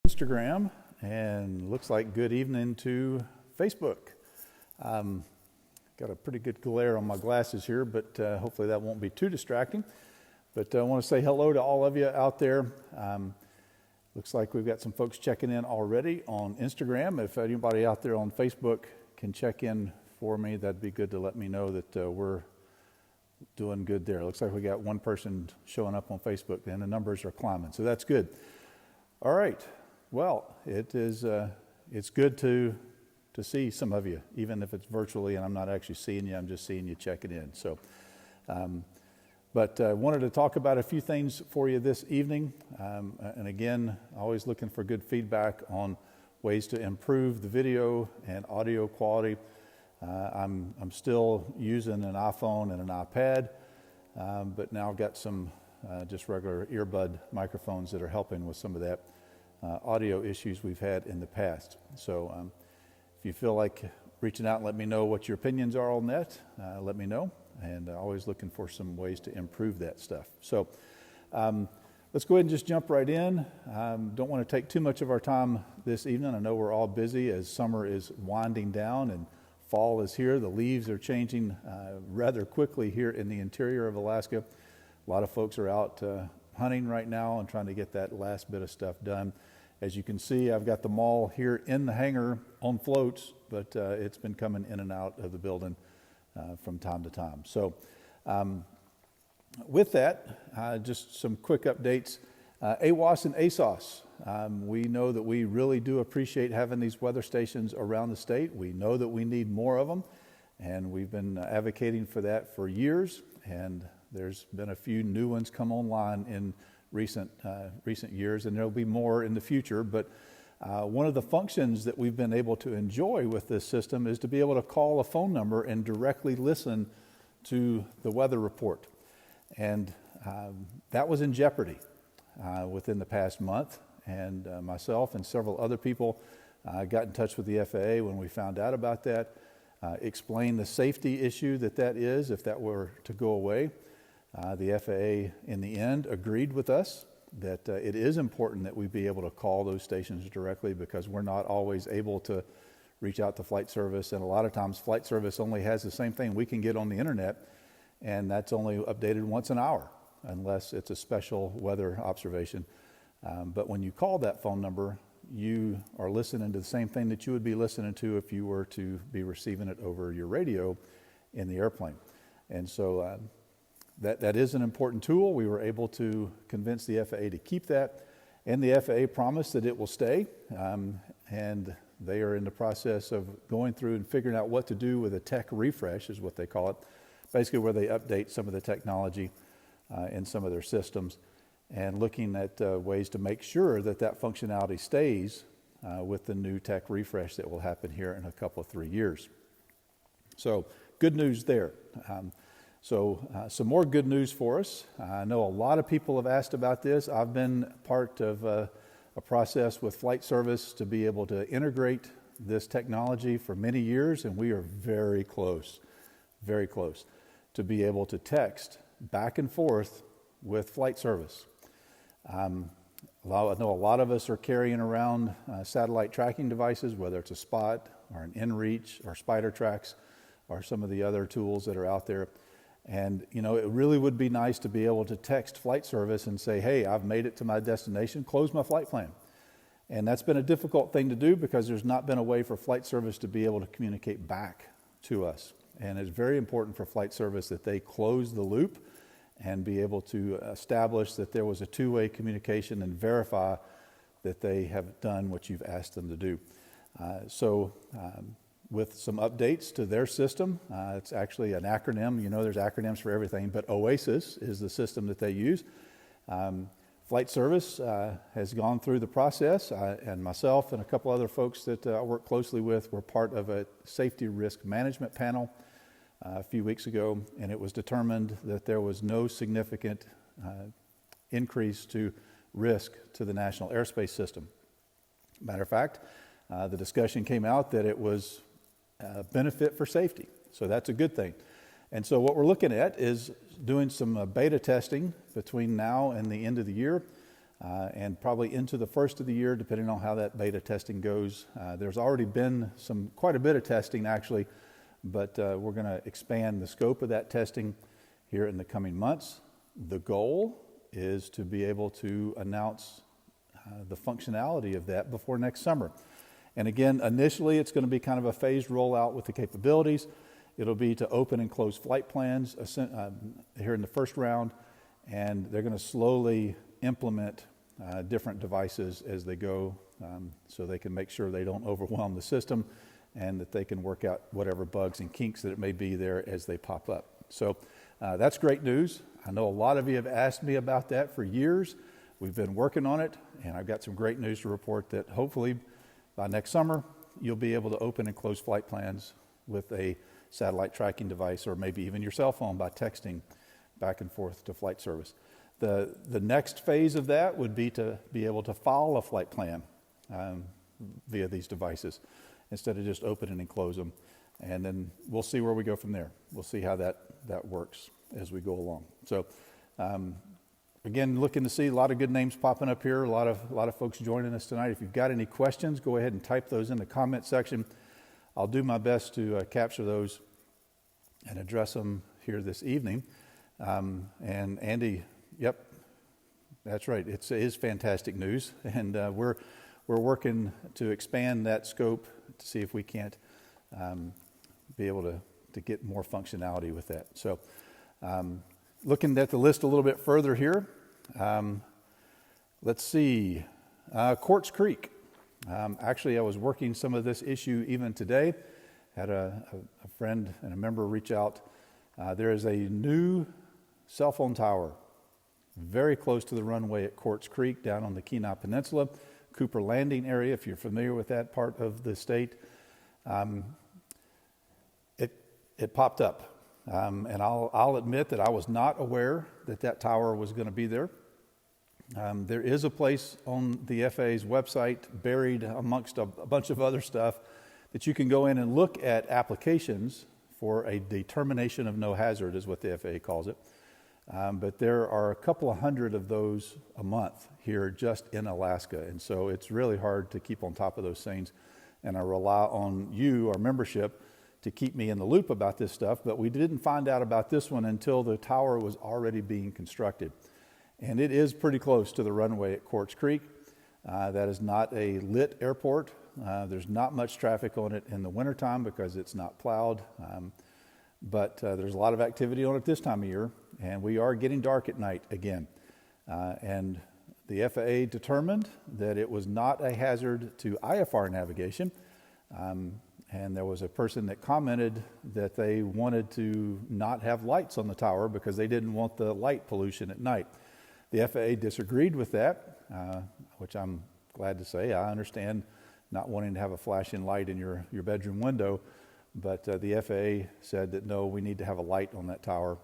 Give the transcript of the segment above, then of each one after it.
Instagram, and looks like good evening to Facebook. Got a pretty good glare on my glasses here, but hopefully that won't be too distracting. But I want to say hello to all of you out there. Looks like we've got some folks checking in already on Instagram. If anybody out there on Facebook can check in for me, that'd be good to let me know that we're doing good there. Looks like we got one person showing up on Facebook, and the numbers are climbing, so that's good. All right. Well, it's good to see some of you, even if it's virtually and I'm not actually seeing you. I'm just seeing you checking in. So, but I wanted to talk about a few things for you this evening. And again, always looking for good feedback on ways to improve the video and audio quality. I'm still using an iPhone and an iPad, but now I've got some just regular earbud microphones that are helping with some of that audio issues we've had in the past. So if you feel like reaching out and let me know what your opinions are on that, let me know. And always looking for some ways to improve that stuff. So let's go ahead and just jump right in. Don't want to take too much of our time this evening. I know we're all busy as summer is winding down and fall is here. The leaves are changing rather quickly here in the interior of Alaska. A lot of folks are out hunting right now and trying to get that last bit of stuff done. As you can see, I've got the mall here in the hangar on floats, but it's been coming in and out of the building from time to time. So with that, just some quick updates. AWOS and ASOS, we know that we really do appreciate having these weather stations around the state. We know that we need more of them, and we've been advocating for that for years, and there's been a few new ones come online in recent years, and there'll be more in the future. But one of the functions that we've been able to enjoy with this system is to be able to call a phone number and directly listen to the weather report. And that was in jeopardy within the past month. And myself and several other people got in touch with the FAA when we found out about that, explained the safety issue that is if that were to go away. The FAA, in the end, agreed with us that it is important that we be able to call those stations directly because we're not always able to reach out to flight service. And a lot of times, flight service only has the same thing we can get on the internet, and that's only updated once an hour, unless it's a special weather observation. But when you call that phone number, you are listening to the same thing that you would be listening to if you were to be receiving it over your radio in the airplane. And so that is an important tool. We were able to convince the FAA to keep that, and the FAA promised that it will stay, and they are in the process of going through and figuring out what to do with a tech refresh, is what they call it, basically where they update some of the technology in some of their systems, and looking at ways to make sure that functionality stays with the new tech refresh that will happen here in a couple of 3 years. So good news there. So some more good news for us. I know a lot of people have asked about this. I've been part of a process with flight service to be able to integrate this technology for many years, and we are very close to be able to text back and forth with flight service. I know a lot of us are carrying around satellite tracking devices, whether it's a Spot or an inReach or SpiderTrax or some of the other tools that are out there. And, you know, it really would be nice to be able to text flight service and say, hey, I've made it to my destination, close my flight plan. And that's been a difficult thing to do because there's not been a way for flight service to be able to communicate back to us. And it's very important for flight service that they close the loop and be able to establish that there was a two-way communication and verify that they have done what you've asked them to do. With some updates to their system. It's actually an acronym. You know, there's acronyms for everything, but OASIS is the system that they use. Flight service has gone through the process, and myself and a couple other folks that I work closely with were part of a safety risk management panel a few weeks ago, and it was determined that there was no significant increase to risk to the national airspace system. Matter of fact, the discussion came out that it was benefit for safety. So that's a good thing. And so what we're looking at is doing some beta testing between now and the end of the year and probably into the first of the year, depending on how that beta testing goes. There's already been quite a bit of testing actually, but we're going to expand the scope of that testing here in the coming months. The goal is to be able to announce the functionality of that before next summer. And again, initially it's going to be kind of a phased rollout with the capabilities. It'll be to open and close flight plans here in the first round, and they're going to slowly implement different devices as they go, so they can make sure they don't overwhelm the system and that they can work out whatever bugs and kinks that it may be there as they pop up. So that's great news. I know a lot of you have asked me about that for years. We've been working on it, and I've got some great news to report that hopefully by next summer you'll be able to open and close flight plans with a satellite tracking device, or maybe even your cell phone by texting back and forth to flight service. The next phase of that would be to be able to file a flight plan via these devices instead of just opening and close them. And then we'll see where we go from there. We'll see how that works as we go along. So again, looking to see a lot of good names popping up here, a lot of folks joining us tonight. If you've got any questions, go ahead and type those in the comment section. I'll do my best to capture those and address them here this evening. And Andy, yep, that's right. It is fantastic news, and we're working to expand that scope to see if we can't be able to get more functionality with that. So, looking at the list a little bit further here, let's see, Quartz Creek. Actually, I was working some of this issue even today. Had a friend and a member reach out. There is a new cell phone tower very close to the runway at Quartz Creek down on the Kenai Peninsula, Cooper Landing area, if you're familiar with that part of the state. It popped up. And I'll admit that I was not aware that tower was going to be there. There is a place on the FAA's website, buried amongst a bunch of other stuff, that you can go in and look at applications for a determination of no hazard, is what the FAA calls it. But there are a couple of hundred of those a month here just in Alaska, and so it's really hard to keep on top of those things. And I rely on you, our membership, to keep me in the loop about this stuff, but we didn't find out about this one until the tower was already being constructed. And it is pretty close to the runway at Quartz Creek. That is not a lit airport. There's not much traffic on it in the wintertime because it's not plowed. But there's a lot of activity on it this time of year, and we are getting dark at night again. And the FAA determined that it was not a hazard to IFR navigation. And there was a person that commented that they wanted to not have lights on the tower because they didn't want the light pollution at night. The FAA disagreed with that, which I'm glad to say. I understand not wanting to have a flashing light in your bedroom window, but the FAA said that no, we need to have a light on that tower.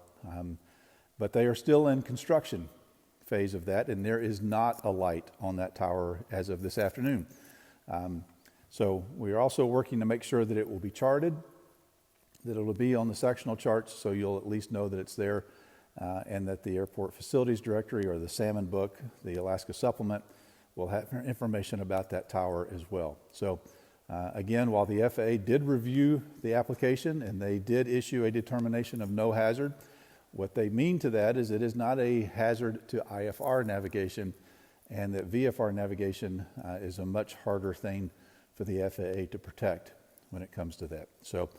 But they are still in construction phase of that, and there is not a light on that tower as of this afternoon. So we are also working to make sure that it will be charted, that it will be on the sectional charts, so you'll at least know that it's there, and that the Airport Facilities Directory or the Salmon Book, the Alaska Supplement, will have information about that tower as well. So again, while the FAA did review the application and they did issue a determination of no hazard, what they mean to that is it is not a hazard to IFR navigation, and that VFR navigation is a much harder thing for the FAA to protect when it comes to that. So,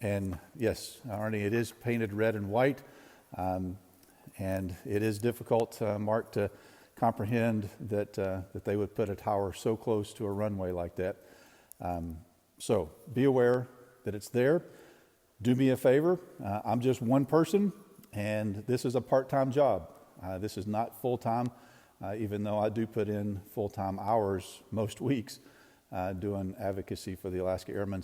and yes, Arnie, it is painted red and white, and it is difficult, Mark, to comprehend that they would put a tower so close to a runway like that. So be aware that it's there. Do me a favor. I'm just one person, and this is a part-time job. This is not full-time, even though I do put in full-time hours most weeks doing advocacy for the Alaska Airmen.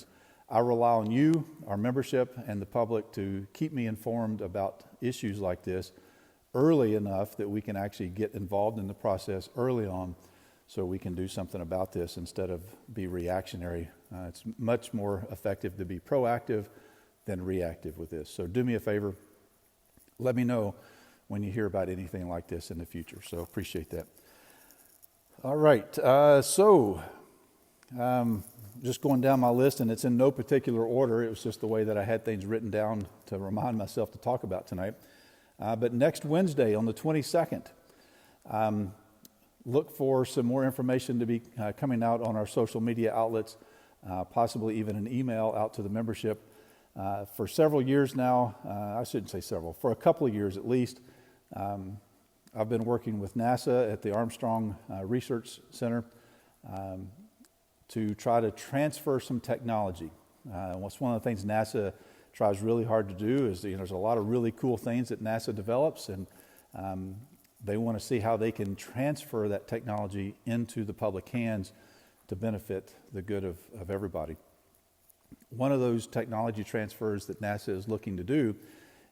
I rely on you, our membership, and the public to keep me informed about issues like this early enough that we can actually get involved in the process early on so we can do something about this instead of be reactionary. It's much more effective to be proactive than reactive with this. So do me a favor. Let me know when you hear about anything like this in the future. So appreciate that. All right, just going down my list, and it's in no particular order. It was just the way that I had things written down to remind myself to talk about tonight. But next Wednesday on the 22nd, look for some more information to be coming out on our social media outlets, possibly even an email out to the membership. For several years now, I shouldn't say several, for a couple of years at least, I've been working with NASA at the Armstrong Research Center to try to transfer some technology. What's one of the things NASA tries really hard to do is, there's a lot of really cool things that NASA develops, and they want to see how they can transfer that technology into the public hands to benefit the good of everybody. One of those technology transfers that NASA is looking to do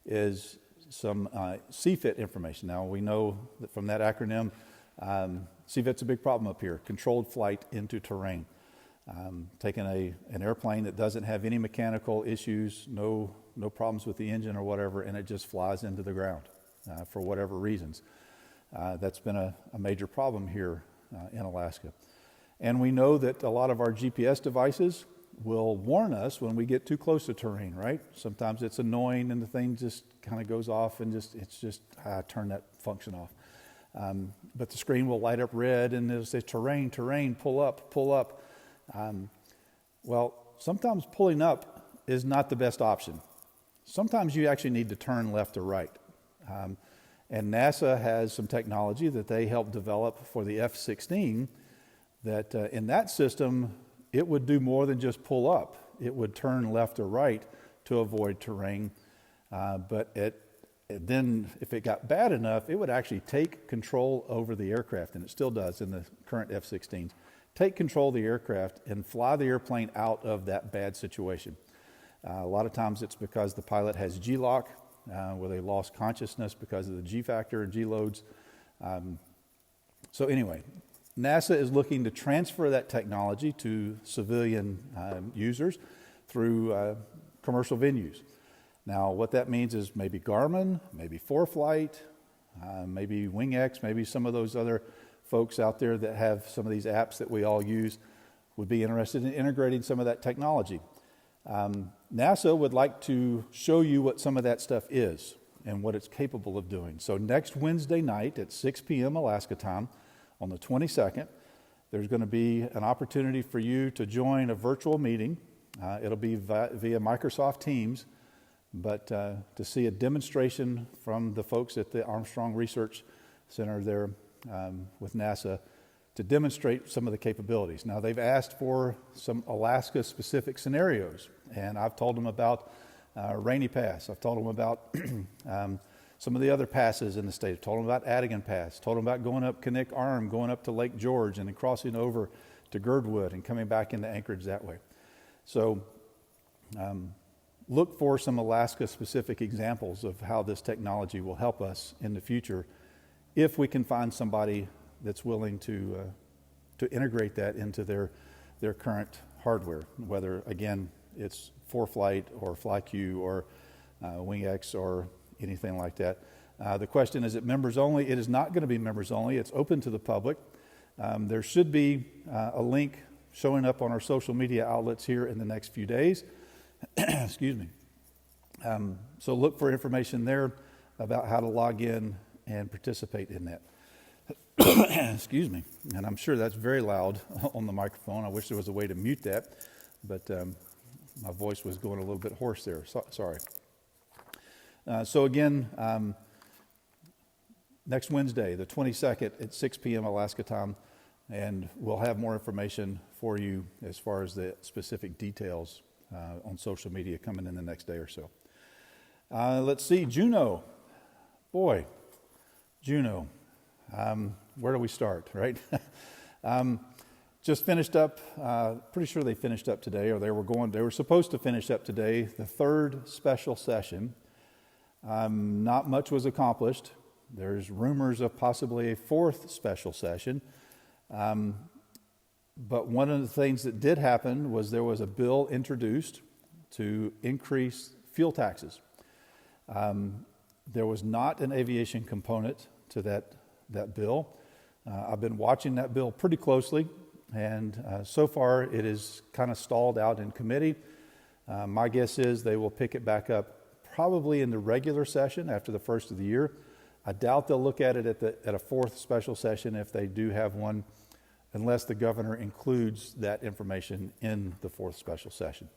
is some CFIT information. Now, we know that from that acronym, CFIT's a big problem up here, controlled flight into terrain. Taking an airplane that doesn't have any mechanical issues, no problems with the engine or whatever, and it just flies into the ground for whatever reasons. That's been a major problem here in Alaska. And we know that a lot of our GPS devices will warn us when we get too close to terrain, right? Sometimes it's annoying and the thing just kind of goes off and turn that function off. But the screen will light up red and it'll say terrain, pull up. Well, sometimes pulling up is not the best option. Sometimes you actually need to turn left or right. And NASA has some technology that they helped develop for the F-16 that in that system, it would do more than just pull up. It would turn left or right to avoid terrain. But then if it got bad enough, it would actually take control over the aircraft, and it still does in the current F-16s. Take control of the aircraft and fly the airplane out of that bad situation. A lot of times it's because the pilot has G-lock, where they lost consciousness because of the G-factor and G-loads. So anyway, NASA is looking to transfer that technology to civilian users through commercial venues. Now, what that means is maybe Garmin, maybe ForeFlight, maybe WingX, maybe some of those other folks out there that have some of these apps that we all use would be interested in integrating some of that technology. NASA would like to show you what some of that stuff is and what it's capable of doing. So next Wednesday night at 6 p.m. Alaska time, on the 22nd, there's going to be an opportunity for you to join a virtual meeting. It'll be via Microsoft Teams, but to see a demonstration from the folks at the Armstrong Research Center there with NASA to demonstrate some of the capabilities. Now, they've asked for some Alaska-specific scenarios, and I've told them about Rainy Pass. I've told them about some of the other passes in the state. I've told them about Adigan Pass. Told them about going up Kinnick Arm, going up to Lake George, and then crossing over to Girdwood and coming back into Anchorage that way. So look for some Alaska-specific examples of how this technology will help us in the future if we can find somebody that's willing to integrate that into their current hardware, whether, again, it's ForeFlight or FlyQ or WingX or anything like that. The question, is it members only? It is not going to be members only. It's open to the public. There should be a link showing up on our social media outlets here in the next few days. Excuse me. So look for information there about how to log in and participate in that. Excuse me. And I'm sure that's very loud on the microphone. I wish there was a way to mute that, but my voice was going a little bit hoarse there. Sorry. So again, next Wednesday, the 22nd at 6 p.m. Alaska time, and we'll have more information for you as far as the specific details on social media coming in the next day or so. Let's see, Juneau. Boy, Juneau. Where do we start, right? Just finished up, pretty sure they finished up today, or they were supposed to finish up today, the third special session. Not much was accomplished. There's rumors of possibly a fourth special session. But one of the things that did happen was there was a bill introduced to increase fuel taxes. There was not an aviation component to that bill. I've been watching that bill pretty closely, and so far it is kind of stalled out in committee. My guess is they will pick it back up probably in the regular session after the first of the year. I doubt they'll look at it at a fourth special session if they do have one, unless the governor includes that information in the fourth special session.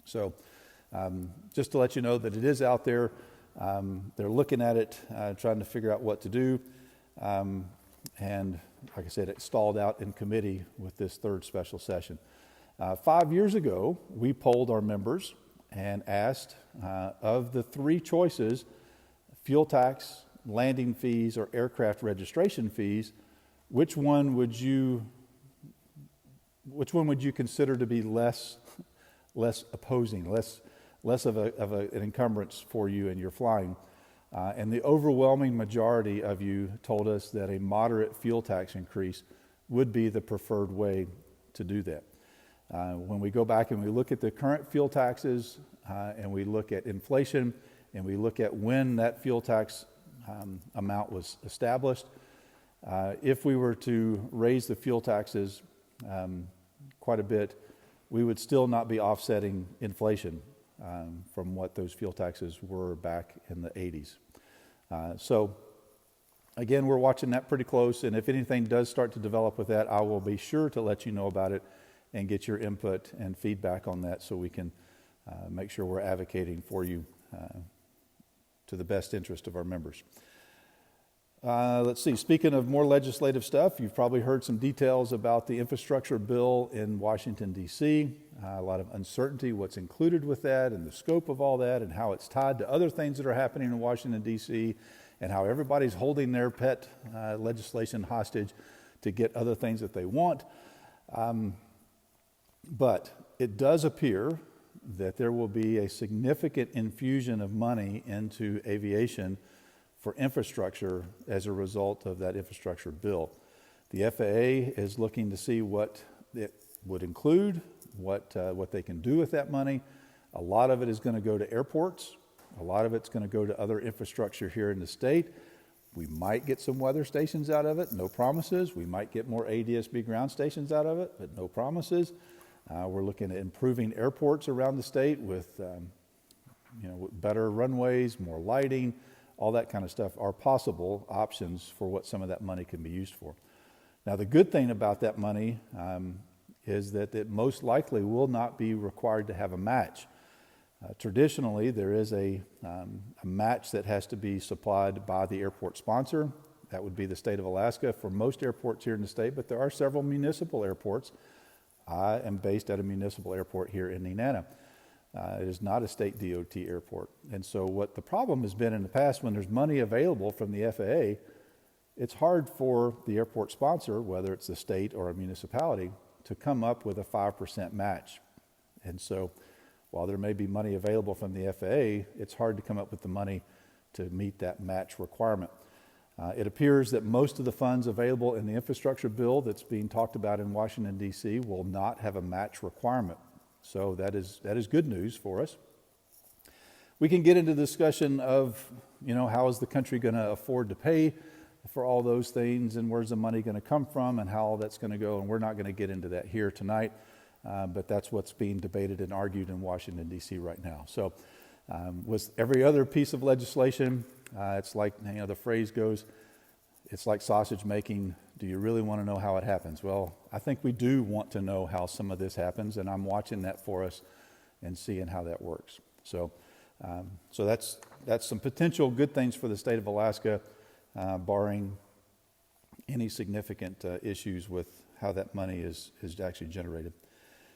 So just to let you know that it is out there. They're looking at it, trying to figure out what to do. And like I said, it stalled out in committee with this third special session. 5 years ago, we polled our members and asked, of the three choices, fuel tax, landing fees, or aircraft registration fees, which one would you consider to be less opposing, less of an encumbrance for you in your flying? And the overwhelming majority of you told us that a moderate fuel tax increase would be the preferred way to do that. When we go back and we look at the current fuel taxes, and we look at inflation, and we look at when that fuel tax amount was established, if we were to raise the fuel taxes quite a bit, we would still not be offsetting inflation from what those fuel taxes were back in the 80s. So again, we're watching that pretty close, and if anything does start to develop with that, I will be sure to let you know about it and get your input and feedback on that so we can make sure we're advocating for you to the best interest of our members. Let's see, speaking of more legislative stuff, you've probably heard some details about the infrastructure bill in Washington, D.C. A lot of uncertainty what's included with that and the scope of all that and how it's tied to other things that are happening in Washington, D.C., and how everybody's holding their pet legislation hostage to get other things that they want. But it does appear that there will be a significant infusion of money into aviation for infrastructure as a result of that infrastructure bill. The FAA is looking to see what it would include, what they can do with that money. A lot of it is going to go to airports. A lot of it's going to go to other infrastructure here in the state. We might get some weather stations out of it, no promises. We might get more ADSB ground stations out of it, but no promises. We're looking at improving airports around the state with better runways, more lighting, all that kind of stuff are possible options for what some of that money can be used for. Now, the good thing about that money is that it most likely will not be required to have a match. Traditionally, there is a match that has to be supplied by the airport sponsor. That would be the state of Alaska for most airports here in the state, but there are several municipal airports. I am based at a municipal airport here in Nenana. It is not a state DOT airport. And so what the problem has been in the past, when there's money available from the FAA, it's hard for the airport sponsor, whether it's the state or a municipality, to come up with a 5% match. And so while there may be money available from the FAA, it's hard to come up with the money to meet that match requirement. It appears that most of the funds available in the infrastructure bill that's being talked about in Washington, D.C. will not have a match requirement. So that is good news for us. We can get into the discussion of, how is the country going to afford to pay for all those things, and where's the money going to come from, and how all that's going to go, and we're not going to get into that here tonight, but that's what's being debated and argued in Washington, D.C. right now. So with every other piece of legislation, it's like, the phrase goes, it's like sausage making. Do you really want to know how it happens? Well, I think we do want to know how some of this happens, and I'm watching that for us and seeing how that works. So that's some potential good things for the state of Alaska, barring any significant issues with how that money is actually generated.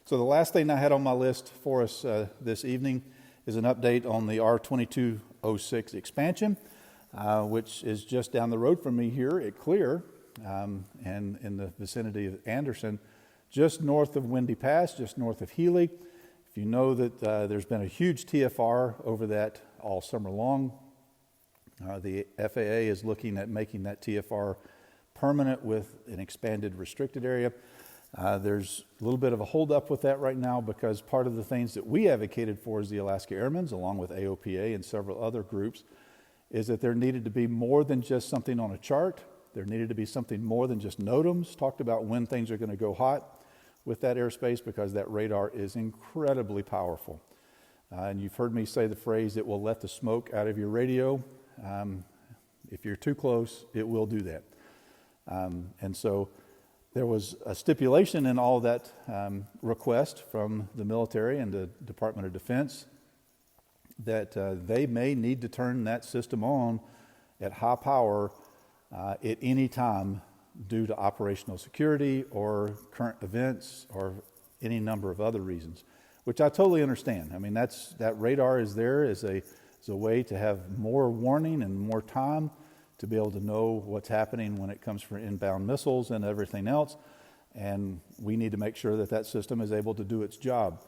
So the last thing I had on my list for us this evening is an update on the R2206 expansion, which is just down the road from me here at Clear, and in the vicinity of Anderson, just north of Windy Pass, just north of Healy. If you know that there's been a huge TFR over that all summer long, the FAA is looking at making that TFR permanent with an expanded restricted area. There's a little bit of a holdup with that right now because part of the things that we advocated for as the Alaska Airmen, along with AOPA and several other groups, is that there needed to be more than just something on a chart. There needed to be something more than just NOTAMs, talked about when things are going to go hot with that airspace, because that radar is incredibly powerful. And you've heard me say the phrase, it will let the smoke out of your radio. If you're too close, it will do that. And so there was a stipulation in all that request from the military and the Department of Defense that they may need to turn that system on at high power at any time due to operational security or current events or any number of other reasons, which I totally understand. I mean, that radar is there as a way to have more warning and more time to be able to know what's happening when it comes for inbound missiles and everything else. And we need to make sure that that system is able to do its job.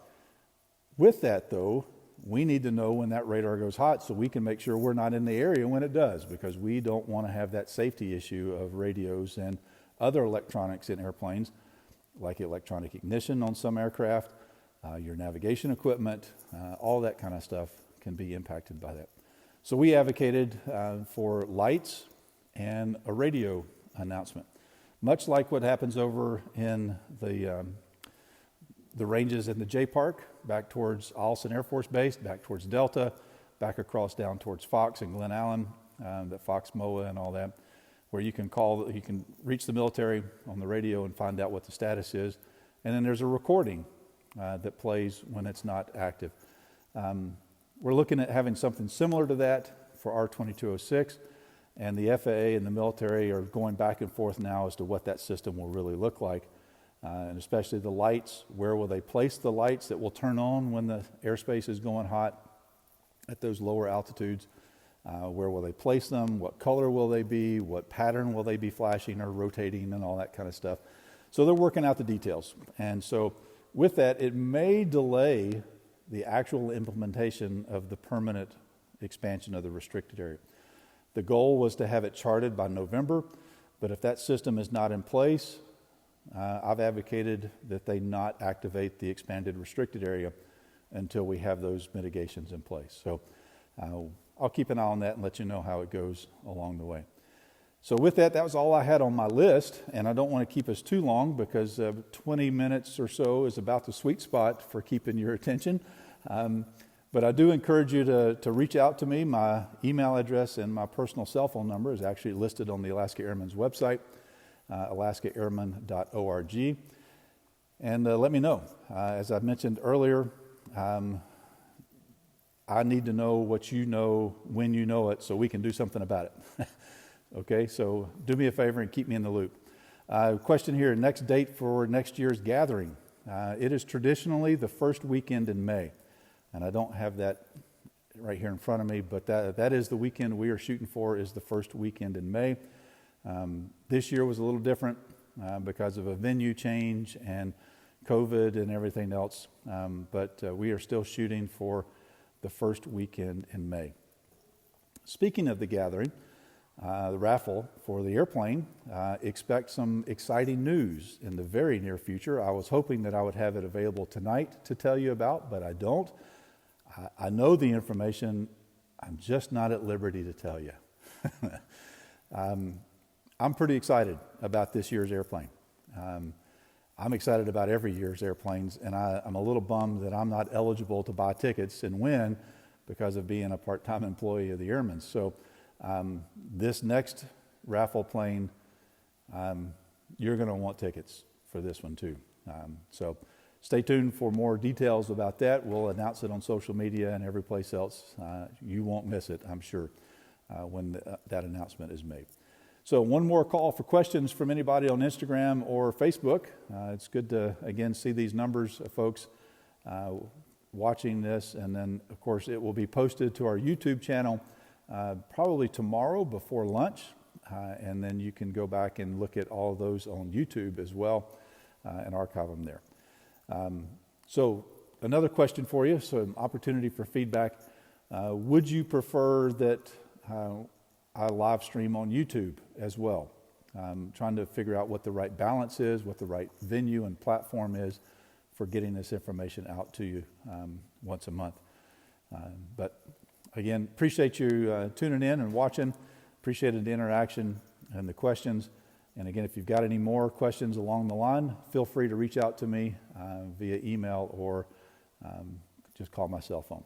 With that, though, we need to know when that radar goes hot so we can make sure we're not in the area when it does, because we don't want to have that safety issue of radios and other electronics in airplanes, like electronic ignition on some aircraft, your navigation equipment, all that kind of stuff can be impacted by that. So we advocated for lights and a radio announcement, much like what happens over in the ranges in the J Park, back towards Allison Air Force Base, back towards Delta, back across down towards Fox and Glen Allen, the Fox MOA and all that, where you can reach the military on the radio and find out what the status is. And then there's a recording that plays when it's not active. We're looking at having something similar to that for R-2206, and the FAA and the military are going back and forth now as to what that system will really look like, and especially the lights. Where will they place the lights that will turn on when the airspace is going hot at those lower altitudes? Where will they place them? What color will they be? What pattern will they be flashing or rotating and all that kind of stuff? So they're working out the details. And so with that, it may delay the actual implementation of the permanent expansion of the restricted area. The goal was to have it charted by November, but if that system is not in place, I've advocated that they not activate the expanded restricted area until we have those mitigations in place. So I'll keep an eye on that and let you know how it goes along the way. So with that, that was all I had on my list, and I don't want to keep us too long because 20 minutes or so is about the sweet spot for keeping your attention. But I do encourage you to reach out to me. My email address and my personal cell phone number is actually listed on the Alaska Airmen's website, alaskaairmen.org. And let me know. As I mentioned earlier, I need to know what you know when you know it so we can do something about it. Okay, so do me a favor and keep me in the loop. Question here, next date for next year's gathering. It is traditionally the first weekend in May. And I don't have that right here in front of me, but that is the weekend we are shooting for, is the first weekend in May. This year was a little different because of a venue change and COVID and everything else, but we are still shooting for the first weekend in May. Speaking of the gathering, the raffle for the airplane, expect some exciting news in the very near future. I was hoping that I would have it available tonight to tell you about, but I don't. I know the information, I'm just not at liberty to tell you. I'm pretty excited about this year's airplane. I'm excited about every year's airplanes, and I'm a little bummed that I'm not eligible to buy tickets and win because of being a part-time employee of the Airmen. So this next raffle plane, you're going to want tickets for this one too. So stay tuned for more details about that. We'll announce it on social media and every place else. You won't miss it, I'm sure, when that announcement is made. So one more call for questions from anybody on Instagram or Facebook. It's good to, again, see these numbers of folks watching this. And then, of course, it will be posted to our YouTube channel probably tomorrow before lunch. And then you can go back and look at all of those on YouTube as well and archive them there. So another question for you, so an opportunity for feedback. Would you prefer that I live stream on YouTube as well? Trying to figure out what the right balance is, what the right venue and platform is for getting this information out to you once a month. But Again, appreciate you tuning in and watching. Appreciated the interaction and the questions. And again, if you've got any more questions along the line, feel free to reach out to me via email or just call my cell phone.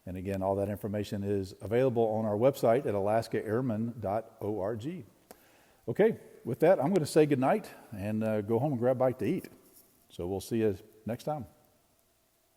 And again, all that information is available on our website at alaskaairmen.org. Okay, with that, I'm going to say goodnight and go home and grab a bite to eat. So we'll see you next time.